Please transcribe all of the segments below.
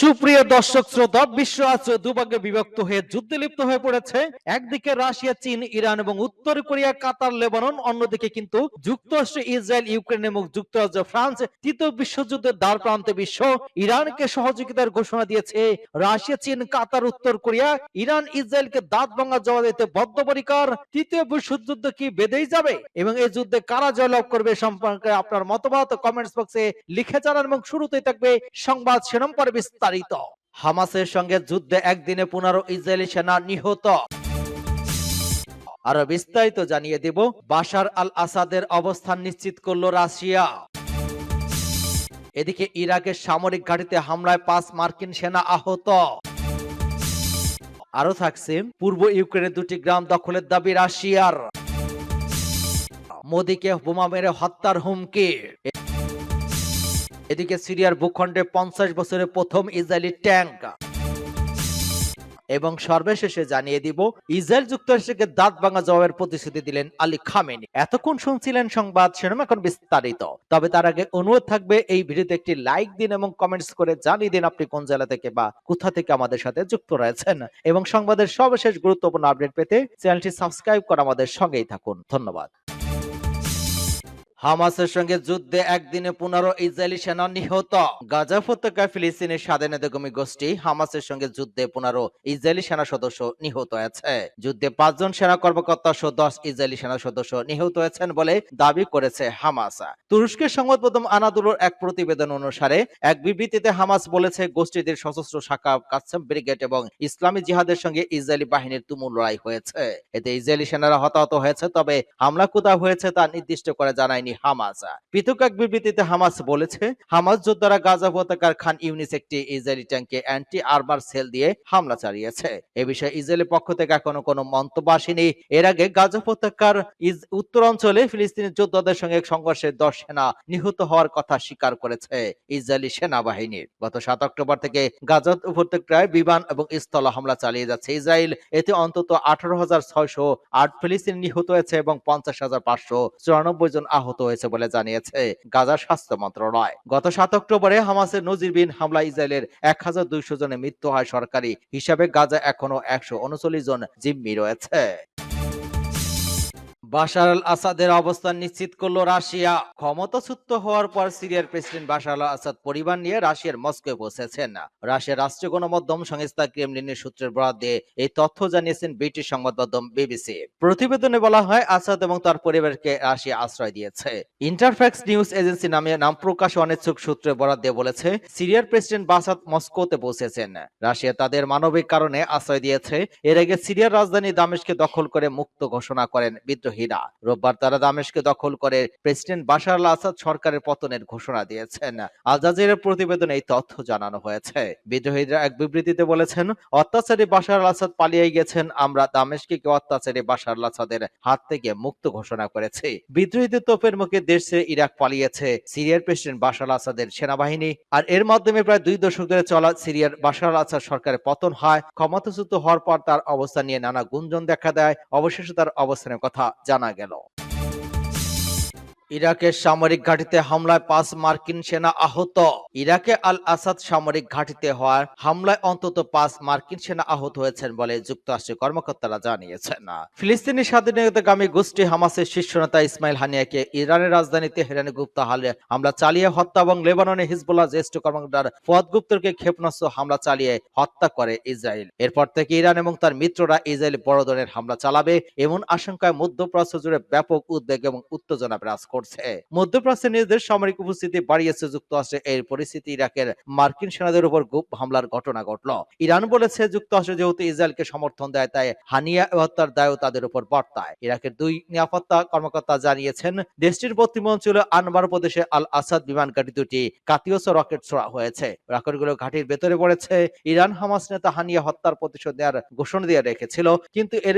সুপ্রিয় দর্শক শ্রোতা, বিশ্ব আজ দুভাগে বিভক্ত হয়ে যুদ্ধে লিপ্ত হয়ে পড়েছে। একদিকে রাশিয়া, চীন, ইরান এবং উত্তর কোরিয়া, কাতার, লেবানন, অন্যদিকে কিন্তু যুক্তরাষ্ট্র, ইসরায়েল, ইউক্রেন এবং যুক্তরাজ্য, ফ্রান্স। তৃতীয় বিশ্বযুদ্ধের দ্বার প্রান্তে বিশ্ব ইরানকে সহযোগিতার ঘোষণা দিয়েছে। রাশিয়া, চীন, কাতার, উত্তর কোরিয়া, ইরান ইসরায়েলকে দাঁত ভাঙা জবাব দিতে বদ্ধপরিকর। তৃতীয় বিশ্বযুদ্ধ কি বেঁধেই যাবে এবং এই যুদ্ধে কারা জয়লাভ করবে সম্পর্কে আপনার মতামত কমেন্টস বক্সে লিখে জানান এবং শুরুতেই থাকবে সংবাদ শিরোনাম পরে বিস্তারিত। হামাসের সঙ্গে যুদ্ধে একদিনে 15 ইসরায়েলি সেনা নিহত। আরো বিস্তারিত জানিয়ে দেব। বাশার আল আসাদের অবস্থান নিশ্চিত করল রাশিয়া। এদিকে ইরাকের সামরিক ঘাঁটিতে হামলায় 5 মার্কিন সেনা আহত। আরো থাকছে পূর্ব ইউক্রেনের 2টি গ্রাম দখলের দাবি রাশিয়ার। মোদিকে বোমা মেরে হত্যার হুমকি। এদিকে সিরিয়ার ভূখণ্ডে 50 বছরের প্রথম ইসরায়েলি ট্যাঙ্ক। এবং সর্বশেষে জানিয়ে দিব, ইসরায়েল যুক্তরাষ্ট্রকে দাঁত ভাঙা জবাবের প্রতিশ্রুতি দিলেন আলী খামেনি। এতক্ষণ শুনছিলেন সংবাদ শিরোনাম, এখন বিস্তারিত। তবে তার আগে অনুরোধ থাকবে এই ভিডিওতে একটি লাইক দিন এবং কমেন্টস করে জানিয়ে দিন আপনি কোন জেলা থেকে বা কোথা থেকে আমাদের সাথে যুক্ত রয়েছেন, এবং সংবাদের সর্বশেষ গুরুত্বপূর্ণ আপডেট পেতে চ্যানেলটি সাবস্ক্রাইব করে আমাদের সঙ্গেই থাকুন। ধন্যবাদ। হামাসের সঙ্গে যুদ্ধে একদিনে 15 ইসরায়েলি সেনা নিহত। গাজা উপত্যকায় ফিলিস্তিনের স্বাধীনতাকামী গোষ্ঠী হামাসের সঙ্গে যুদ্ধে 15 ইসরায়েলি সেনা সদস্য নিহত হয়েছে। যুদ্ধে 5 জন সেনা কর্মকর্তা সহ 10 ইসরায়েলি সেনা সদস্য নিহত হয়েছেন বলে দাবি করেছে হামাস। তুরস্কের সংবাদ মাধ্যম আনাদুলুর এক প্রতিবেদন অনুসারে এক বিবৃতিতে হামাস বলেছে, গোষ্ঠীটির সশস্ত্র শাখা কাসেম ব্রিগেড এবং ইসলামী জিহাদের সঙ্গে ইসরায়েলি বাহিনীর তুমুল লড়াই হয়েছে। এতে ইসরায়েলি সেনারা হতাহত হয়েছে, তবে হামলা কোথায় হয়েছে তা নির্দিষ্ট করে জানায়নি হামাস। পৃথক এক বিবৃতিতে হামাস বলেছে, হামাস যোদ্ধারা গাজা উপত্যকার খান ইউনিস একটি ইসরায়েলি ট্যাঙ্কে অ্যান্টি আর্মার সেল দিয়ে হামলা চালিয়েছে। এ বিষয়ে ইসরায়েলের পক্ষ থেকে এখনো কোনো মন্তব্য আসেনি। এর আগে গাজা উপত্যকার উত্তরাঞ্চলে ফিলিস্তিনি যোদ্ধাদের সঙ্গে সংঘর্ষে 10 সেনা নিহত হওয়ার কথা স্বীকার করেছে ইসরায়েলি সেনাবাহিনী। গত 7 অক্টোবর থেকে গাজা উপত্যকায় বিমান এবং স্থল হামলা চালিয়ে যাচ্ছে ইসরায়েল। এতে অন্তত 18,608 ফিলিস্তিনি নিহত হয়েছে এবং 50,594 জন আহত হয়েছে বলে জানিয়েছে গাজার স্বাস্থ্য মন্ত্রণালয়। গত 7 অক্টোবরে হামাসের নজিরবিহীন হামলা ইসরায়েলের 1200 জনের মৃত্যু হয়। সরকারি হিসাবে গাজা এখনো 139 জন জিম্মি রয়েছে। বাশার আল আসাদের অবস্থান নিশ্চিত করল রাশিয়া। ক্ষমতাচ্যুত হওয়ার পর সিরিয়ার প্রেসিডেন্ট বাশার আল আসাদ পরিবার নিয়ে রাশিয়ার মস্কোয় পৌঁছেছেন। রাশিয়ার রাষ্ট্রীয় গণমাধ্যম সংস্থা ক্রেমলিনের সূত্রের বরাত দিয়ে এই তথ্য জানিয়েছেন ব্রিটিশ সংবাদ মাধ্যম বিবিসি। প্রতিবেদনে বলা হয়, আসাদ এবং তার পরিবারকে রাশিয়া আশ্রয় দিয়েছে। ইন্টারফ্যাক্স নিউজ এজেন্সি নামে নাম প্রকাশে অনিচ্ছুক সূত্রের বরাত দিয়ে বলেছে, সিরিয়ার প্রেসিডেন্ট বাসাদ মস্কোতে পৌঁছেছেন। রাশিয়া তাদের মানবিক কারণে আশ্রয় দিয়েছে। এর আগে সিরিয়ার রাজধানী দামেস্কে দখল করে মুক্ত ঘোষণা করেন বিদ্রোহী। রোববার তারা দামেস্কে দখল করে প্রেসিডেন্ট বাশার আল আসাদ সরকারের পতনের ঘোষণা দিয়েছেন। আল জাজিরার প্রতিবেদনে এই তথ্য জানানো হয়েছে। বিদ্রোহীরা এক বিবৃতিতে বলেছেন, অত্যাচারী বাশার আল আসাদ পালিয়ে গেছেন। আমরা দামেস্কে অত্যাচারী বাশার আল আসাদের হাত থেকে মুক্ত ঘোষণা করেছি। বিদ্রোহীদের তোপের মুখে দেশ ছেড়ে ইরাক পালিয়েছে সিরিয়ার প্রেসিডেন্ট বাশার আল আসাদের সেনাবাহিনী। আর এর মাধ্যমে প্রায় 2 দশক ধরে চলা সিরিয়ার বাশার আল আসাদ সরকারের পতন হয়। ক্ষমতাচ্যুত হওয়ার পর তার অবস্থান নিয়ে নানা গুঞ্জন দেখা দেয়। অবশেষে তার অবস্থানের কথা জানা গেল। ইরাকের সামরিক ঘাঁটিতে হামলায় 5 মার্কিন সেনা আহত। ইরাকে আল আসাদ সামরিক ঘাঁটিতে হওয়ার হামলায় অন্তত 5 মার্কিন সেনা আহত হয়েছেন বলে যুক্তরাষ্ট্রের কর্মকর্তারা জানিয়েছেন। ফিলিস্তিনি স্বাধীনতাকামী গোষ্ঠী হামাসের শীর্ষ নেতা ইসমাইল হানিয়াকে ইরানের রাজধানী তেহরানে গুপ্ত হামলা চালিয়ে হত্যা এবং লেবাননে হিজবুল্লাহ জ্যেষ্ঠ কর্মকর্তা ফুয়াদ গুপ্তরকে ক্ষেপণাস্ত্র হামলা চালিয়ে হত্যা করে ইসরায়েল। এরপর থেকে ইরান এবং তার মিত্ররা ইসরায়েলে বড় ধরনের হামলা চালাবে এমন আশঙ্কায় মধ্যপ্রাচ্য জুড়ে ব্যাপক উদ্বেগ এবং উত্তেজনা বিরাজ করছে। মধ্যপ্রাচ্যে নিজেদের সামরিক উপস্থিতি বাড়িয়েছে যুক্তরাষ্ট্র। এই পরিস্থিতি ইরাকের মার্কিন সেনাদের উপর গুপ্ত হামলার ঘটনা ঘটল। ইরান বলেছে, যুক্তরাষ্ট্র যেহেতু ইসরায়েলকে সমর্থন দেয়, তাই হানিয়া হত্যার দায়ও তাদের উপর বর্তায়। ইরাকের 2 নিরাপত্তা কর্মকর্তা জানিয়েছেন, দেশটির পশ্চিম অঞ্চলে আনবার প্রদেশে আল আসাদ বিমান ঘাঁটি 2টি কাতিয়াস রকেট ছোড়া হয়েছে। রকেটগুলো ঘাঁটির ভেতরে পড়েছে। ইরান হামাস নেতা হানিয়া হত্যার প্রতিশোধ নেওয়ার ঘোষণা দিয়ে রেখেছিল, কিন্তু এর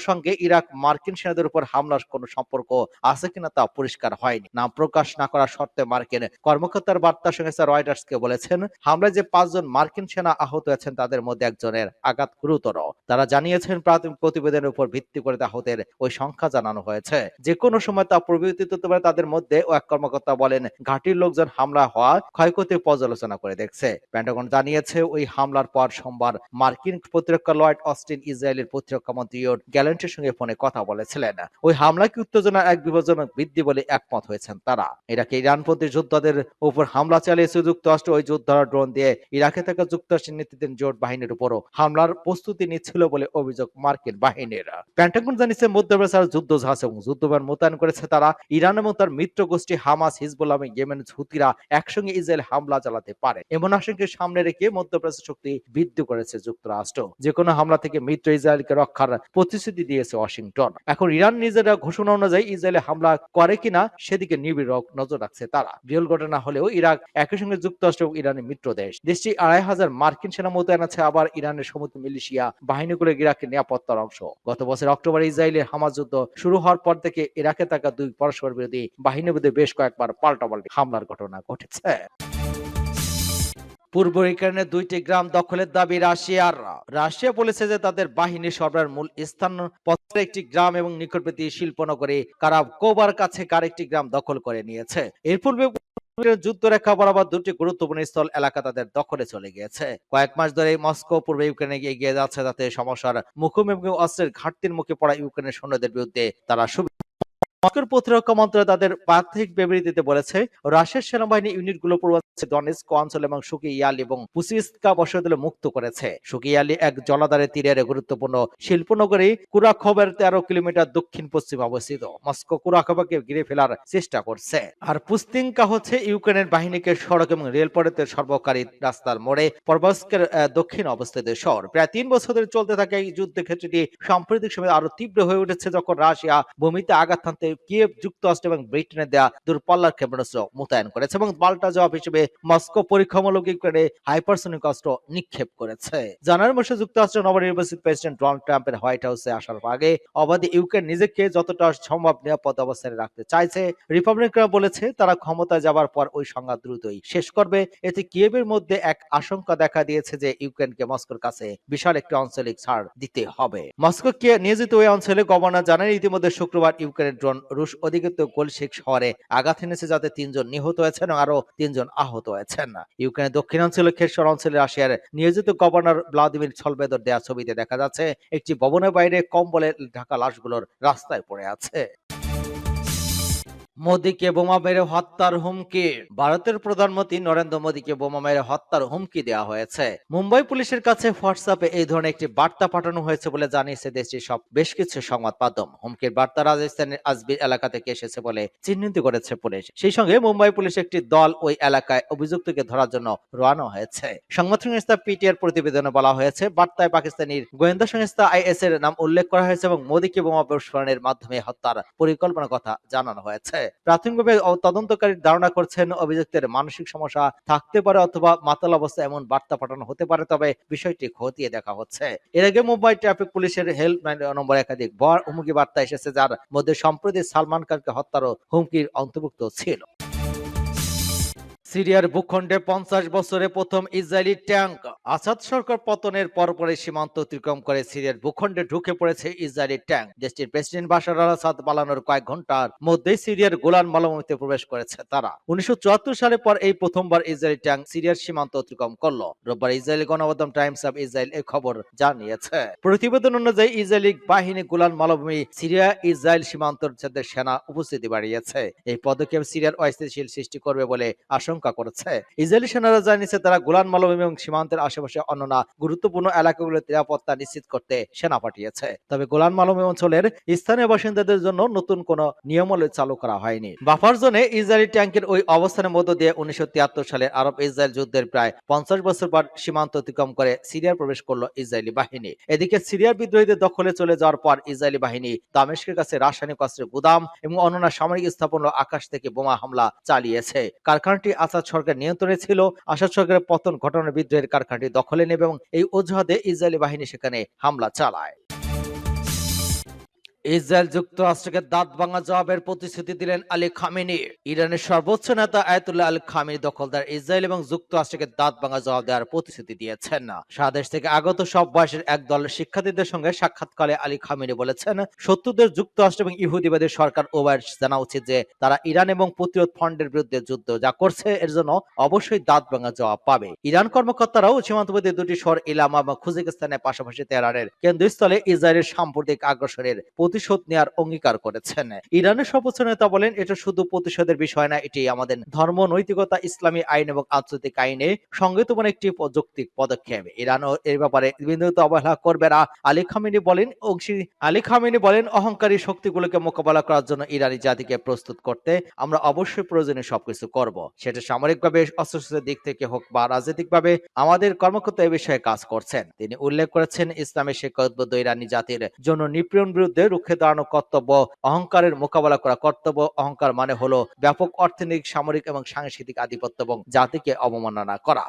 সঙ্গে ইরাক মার্কিন সেনাদের উপর হামলার কোনো সম্পর্ক আছে কিনা তা পরিষ্কার পরিষ্কার হয়নি। নাম প্রকাশ না করার শর্তে মার্কিন কর্মকর্তার বার্তা সংস্থা রয়টার্সকে বলেছেন, হামলায় যে 5 জন মার্কিন সেনা আহত হয়েছেন তাদের মধ্যে একজনের আঘাত গুরুতর। তারা জানিয়েছেন প্রাথমিক প্রতিবেদনের উপর ভিত্তি করে আহতের ওই সংখ্যা জানানো হয়েছে। যে কোনো সময় তা পরিবর্তিত হতে পারে। তাদের মধ্যে এক কর্মকর্তা বলেন, ঘাঁটির লোকজন হামলা হওয়া ক্ষয়ক্ষতির পর্যালোচনা করে দেখছে। পেন্টাগন জানিয়েছে ওই হামলার পর সোমবার মার্কিন প্রতিরক্ষা লয়েড অস্টিন ইসরায়েলের প্রতিরক্ষা মন্ত্রী ইয়োড গ্যালেন্টের সঙ্গে ফোনে কথা বলেছিলেন। ওই হামলাকে উত্তেজনার এক বিপজ্জনক বৃদ্ধি বলে একমত হয়েছেন তারা। ইরাকে ইরানপন্থী যোদ্ধাদের উপর হামলা চালিয়েছে যুক্তরাষ্ট্র। ওই যোদ্ধারা ড্রোন দিয়ে ইরাকে থাকা যুক্তরাষ্ট্রের নেতৃত্বাধীন জোট বাহিনীর উপরও হামলার প্রস্তুতি নিচ্ছিল বলে অভিযোগ মার্কিন বাহিনীর। পেন্টাগন জানিয়েছে মধ্যপ্রাচ্যের যুদ্ধ জাহাজ এবং যুদ্ধবিমান মোতায়েন করেছে তারা। ইরান এবং তার মিত্র গোষ্ঠী হামাস, হিজবুল্লাহ এবং ইয়েমেনের হুতিরা একসঙ্গে ইসরায়েল হামলা চালাতে পারে এমন আশঙ্কাকে সামনে রেখে মধ্যপ্রাচ্যের শক্তি বৃদ্ধি করেছে যুক্তরাষ্ট্র। যে কোনো হামলা থেকে মিত্র ইসরায়েলকে রক্ষার প্রতিশ্রুতি দিয়েছে ওয়াশিংটন। এখন ইরান নিজেরা ঘোষণা অনুযায়ী ইসরায়েলে হামলা করে কিনা সেদিকে নিবিড় নজর রাখছে তারা। বিরল ঘটনা হলেও ইরাক একই সঙ্গে যুক্তরাষ্ট্র এবং ইরানের মিত্র দেশ। দেশটি 2,500 মার্কিন সেনা মোতায়েন আছে। আবার ইরানের সমুদ্র মিলিশিয়া বাহিনীগুলো ইরাকের নিরাপত্তার অংশ। গত বছর অক্টোবরে ইসরায়েলের হামাস যুদ্ধ শুরু হওয়ার পর থেকে ইরাকে থাকা দুই পরস্পর বিরোধী বাহিনীর মধ্যে বেশ কয়েকবার পাল্টাপাল্টি হামলার ঘটনা ঘটেছে। পূর্ব ইউক্রেনের 2টি গ্রাম দখলের দাবি রাশিয়ার। রাশিয়া বলেছে যে তাদের বাহিনী সরবরাহের মূল স্থান পত্রের একটি গ্রাম এবং নিকটবর্তী শিল্পনগরী কারাভকোবার কাছে আরেকটি গ্রাম দখল করে নিয়েছে। এর পূর্বে যুদ্ধরেখা বরাবর 2টি গুরুত্বপূর্ণ স্থল এলাকা তাদের দখলে চলে গিয়েছে। কয়েক মাস ধরে মস্কো পূর্ব ইউক্রেনে এগিয়ে যাচ্ছে যাতে সমস্যার মুখোমুখি অস্ত্রের ঘাটতির মুখে পড়া ইউক্রেনের সৈন্যদের বিরুদ্ধে তারা মস্কোর প্রতিরক্ষা মন্ত্রণালয় তাদের প্রাথমিক বিবৃতিতে বলেছে, রাশিয়ার সেনাবাহিনী ইউনিটগুলো পূর্বাঞ্চলে দনেৎস্ক অঞ্চল এবং সুকিয়ালি এবং পুসিস্কা বসতিগুলো মুক্ত করেছে। সুকিয়ালি এক জলাধারের তীরের গুরুত্বপূর্ণ শিল্পনগরী কুরাখোভের 13 কিলোমিটার দক্ষিণ পশ্চিমে অবস্থিত। মস্কো কুরাখোভকে ঘিরে ফেলার চেষ্টা করছে। আর পুস্তিনকা হচ্ছে ইউক্রেনের বাহিনীকে সড়ক এবং রেলপথের সর্বকারী রাস্তার মোড়ে পরবস্কের দক্ষিণ অবস্থিত শহর। প্রায় 3 বছর ধরে চলতে থাকা এই যুদ্ধের ক্ষেত্রটি সাম্প্রতিক সময়ে আরো তীব্র হয়ে উঠেছে যখন রাশিয়া ভূমিতে আঘাত হানতে কিয়েভ, যুক্তরাষ্ট্র এবং ব্রিটেনের দেয়া দূরপাল্লার ক্ষেপণাস্ত্র মোতায়েন করেছে এবং পাল্টা জবাব হিসেবে মস্কো পরীক্ষামূলক ইউক্রেনে হাইপারসোনিক অস্ত্র নিক্ষেপ করেছে। জানুয়ারি মাসে যুক্তরাষ্ট্রের নবনির্বাচিত প্রেসিডেন্ট ডোনাল্ড ট্রাম্পের হোয়াইট হাউসে আসার আগে অবাধে ইউক্রেন নিজেকে যতটা সম্ভব নিরাপদ অবস্থায় রাখতে চাইছে। রিপাবলিকানরা বলেছে তারা ক্ষমতায় যাবার পর ওই সংঘাত দ্রুতই শেষ করবে। এতে কিয়েভের মধ্যে এক আশঙ্কা দেখা দিয়েছে যে ইউক্রেনকে মস্কোর কাছে বিশাল একটি আঞ্চলিক ছাড় দিতে হবে। মস্কোকে নিয়োজিত ওই অঞ্চলে গভর্নর জানান ইতিমধ্যে শুক্রবার ইউক্রেনের ড্রোন রুশ অধিকৃত গোলশিক শহরে আঘাত এনেছে যাতে 3 জন নিহত হয়েছেন এবং আরো 3 জন আহত হয়েছেন। ইউক্রেনের দক্ষিণাঞ্চলের খেরসন অঞ্চলে রাশিয়ার নিয়োজিত গভর্নর ভ্লাদিমির ছলবেদর দেয়া ছবিতে দেখা যাচ্ছে একটি ভবনের বাইরে কম্বলে ঢাকা লাশগুলোর রাস্তায় পড়ে আছে। মোদীকে বোমা মেরে হত্যার হুমকি। ভারতের প্রধানমন্ত্রী নরেন্দ্র মোদীকে বোমা মেরে হত্যার হুমকি দেওয়া হয়েছে। মুম্বাই পুলিশের কাছে হোয়াটসঅ্যাপে এই ধরনের একটি বার্তা পাঠানো হয়েছে বলে জানিয়েছে দেশটির বেশ কিছু সংবাদ মাধ্যম। হুমকির বার্তা রাজস্থানের আজমির এলাকা থেকে এসেছে বলে চিহ্নিত করেছে পুলিশ। সেই সঙ্গে মুম্বাই পুলিশ একটি দল ওই এলাকায় অভিযুক্তকে ধরার জন্য রওনা হয়েছে। সংবাদ সংস্থা পিটিআর প্রতিবেদনে বলা হয়েছে, বার্তায় পাকিস্তানি গোয়েন্দা সংস্থা আইএস এর নাম উল্লেখ করা হয়েছে এবং মোদীকে বোমা বিস্ফোরণের মাধ্যমে হত্যার পরিকল্পনার কথা জানানো হয়েছে। প্রাথমিকভাবে তদন্তকারী ধারণা করছেন অভিযুক্তের মানসিক সমস্যা থাকতে পারে অথবা মাতাল অবস্থায় এমন বার্তা পাঠানো হতে পারে, তবে বিষয়টি খতিয়ে দেখা হচ্ছে। এর আগে মুম্বাই ট্রাফিক পুলিশের হেল্পলাইন নম্বর একাধিক হুমকি বার্তা এসেছে যার মধ্যে সম্প্রতি সালমান খানকে হত্যারও হুমকির অন্তর্ভুক্ত ছিল। সিরিয়ার ভূখণ্ডে 50 বছরে প্রথম ইসরায়েলি ট্যাঙ্ক। আসাদ সরকার পতনের পরপরই সীমান্ত অতিক্রম করে সিরিয়ার ভূখণ্ডে ঢুকে পড়েছে ইসরায়েলি ট্যাঙ্ক। দেশটির প্রেসিডেন্ট বাশার আল আসাদ পালানোর কয়েক ঘন্টার মধ্যেই সিরিয়ার গোলান মালভূমিতে প্রবেশ করেছে তারা। 1974 সালের পর এই প্রথমবার ইসরায়েলি ট্যাঙ্ক সিরিয়ার সীমান্ত অতিক্রম করলো। রোববার ইসরায়েলি গণমাধ্যম টাইমস অব ইসরায়েল এই খবর জানিয়েছে। প্রতিবেদন অনুযায়ী ইসরায়েলি বাহিনী গোলান মালভূমি সিরিয়া ইসরায়েল সীমান্তের সেনা উপস্থিতি বাড়িয়েছে। এই পদক্ষেপ সিরিয়ার অস্থিতিশীল সৃষ্টি করবে বলে আশঙ্কা করেছে। ইসরায়েলি সেনারা জানিয়েছে তারা গোলান মালভূমি এবং সীমান্তের আশেপাশে অন্যান্য গুরুত্বপূর্ণ এলাকাগুলোর নিরাপত্তা নিশ্চিত করতে সেনা পাঠিয়েছে। তবে গোলান মালভূমি অঞ্চলের স্থানীয় বাসিন্দাদের জন্য নতুন কোনো নিয়মাবলী চালু করা হয়নি। বাফার জোনে ইসরায়েলি ট্যাঙ্কের ওই অবস্থানের মধ্য দিয়ে 1973 সালে আরব ইসরায়েল যুদ্ধের প্রায় 50 বছর পর সীমান্ত অতিক্রম করে সিরিয়ায় প্রবেশ করলো ইসরায়েলি বাহিনী। এদিকে সিরিয়ার বিদ্রোহীদের দখলে চলে যাওয়ার পর ইসরায়েলি বাহিনী দামেস্কের কাছে রাসায়নিক অস্ত্রের গুদাম এবং অন্যান্য সামরিক স্থাপনা আকাশ থেকে বোমা হামলা চালিয়েছে। কারখানাটি আসাদ সরকার নিয়ন্ত্রণে ছিল। আসাদ সরকারের পতন ঘটনার বিদ্রোহের কারখানাটি দখলে নেবে এবং এই অজুহাতে ইসরায়েলি বাহিনী সেখানে হামলা চালায়। ইসরায়েল যুক্তরাষ্ট্রকে দাঁত ভাঙা জবাবের প্রতিশ্রুতি দিলেন আলী খামেনি। ইরানের সর্বোচ্চ নেতা আয়াতুল্লাহ আল খামেনি দখলদার ইসরায়েল এবং যুক্তরাষ্ট্রকে দাঁত ভাঙা জবাব দেওয়ার প্রতিশ্রুতি দিয়েছেন। স্বদেশ থেকে আগত সব বয়সের একদল শিক্ষার্থীদের সঙ্গে সাক্ষাৎকালে আলী খামেনি বলেছেন, শত্রুদের যুক্তরাষ্ট্র এবং ইহুদিবাদী সরকার উভয়ের জানা উচিত যে তারা ইরান এবং প্রতিরোধ ফ্রন্টের বিরুদ্ধে যুদ্ধ যা করছে এর জন্য অবশ্যই দাঁত ভাঙা জবাব পাবে। ইরান কর্মকর্তারাও সীমান্তবর্তী দুটি শহর ইলামা এবং খুজিকিস্তানের পাশাপাশি তেহরানের কেন্দ্রস্থলে ইসরায়েলের সাম্প্রতিক আগ্রাসনের প্রতিশোধ নেওয়ার অঙ্গীকার করেছেন। ইরানের সর্বোচ্চ নেতা বলেন, এটা শুধু প্রতিশোধের বিষয় না, এটি আমাদের ধর্ম, নৈতিকতা, ইসলামী আইন এবং আন্তর্জাতিক আইনে সংগঠিত একটি যৌক্তিক পদক্ষেপ। ইরানও এর ব্যাপারে বিন্দুতে অবহেলা করবে না। আলী খামেনি বলেন, অহংকারী শক্তিগুলোকে মোকাবেলা করার জন্য ইরানি জাতিকে প্রস্তুত করতে আমরা অবশ্যই প্রয়োজনীয় সবকিছু করব। সেটা সামরিকভাবে, অস্ত্রশস্ত্রের দিক থেকে হোক বা রাজনৈতিকভাবে, আমাদের কর্মকর্তা এ বিষয়ে কাজ করছেন। তিনি উল্লেখ করেছেন, ইসলামের শিক্ষাউদ্বুদ্ধ ইরানি জাতির জন্য নিপীড়ন বিরুদ্ধে রুখে দাঁড়ানো কর্তব্য, অহংকারের মোকাবেলা করা কর্তব্য। অহংকার মানে হলো ব্যাপক অর্থনৈতিক, সামরিক এবং সাংস্কৃতিক আধিপত্য এবং জাতিকে অবমাননা করা।